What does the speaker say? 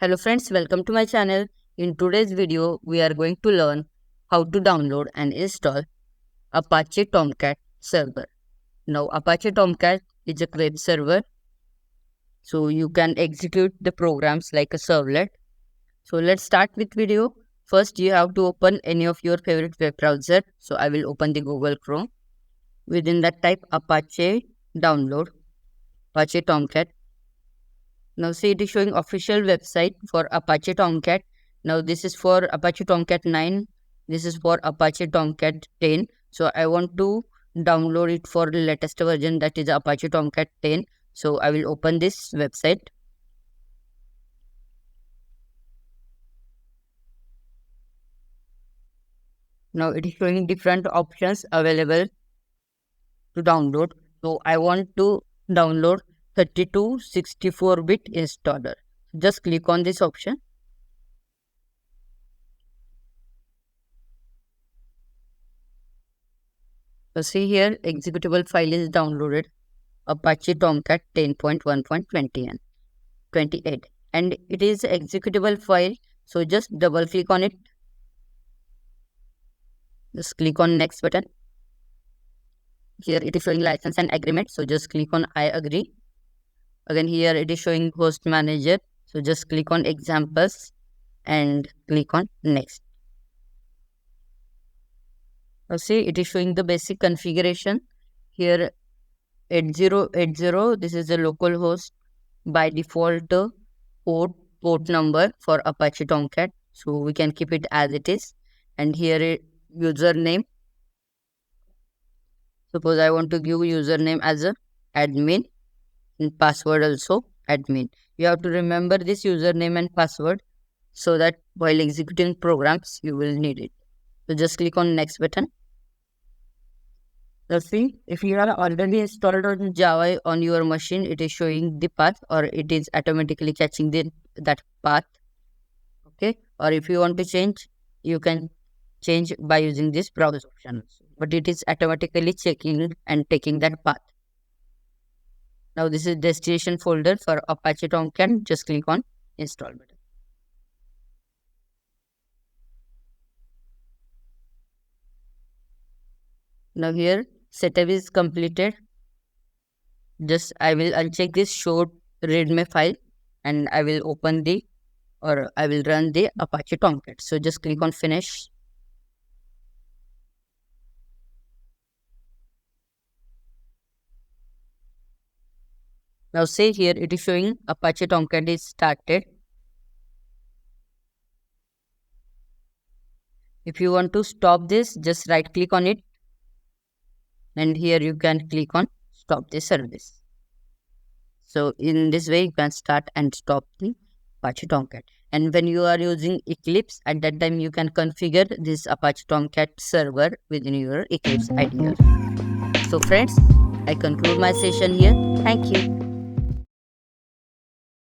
Hello friends, welcome to my channel. In today's video, we are going to learn how to download and install Apache Tomcat server. Now, Apache Tomcat is a web server, so you can execute the programs like a servlet. So let's start with video. First, you have to open any of your favorite web browser. So I will open the Google Chrome. Within that, type Apache download, Apache Tomcat. Now see, it is showing official website for Apache Tomcat. Now this is for Apache Tomcat 9. This is for Apache Tomcat 10. So I want to download it for the latest version, that is Apache Tomcat 10. So I will open this website. Now it is showing different options available to download. So I want to download 3264-bit installer. Just click on this option. So see here, executable file is downloaded, Apache Tomcat 10.1.28, and it is executable file. So just double click on it. Just click on next button. Here it is showing license and agreement. So just click on I agree. Again here it is showing host manager. So just click on examples and click on next. Now see, it is showing the basic configuration. Here 8080, this is the local host by default port number for Apache Tomcat. So we can keep it as it is. And here username. Suppose I want to give username as a admin and password also admin. You have to remember this username and password so that while executing programs you will need it. So just click on next button. Let's see, if you are already installed on Java on your machine, it is showing the path, or it is automatically catching that path. Okay, or if you want to change, you can change by using this browse option, but it is automatically checking and taking that path. Now this is destination folder for Apache Tomcat. Just click on install button. Now here setup is completed. Just I will uncheck this show readme file and I will open I will run the Apache Tomcat. So just click on finish. Now see here, it is showing Apache Tomcat is started. If you want to stop this, just right click on it. And here you can click on stop the service. So in this way, you can start and stop the Apache Tomcat. And when you are using Eclipse, at that time you can configure this Apache Tomcat server within your Eclipse IDE. So friends, I conclude my session here. Thank you.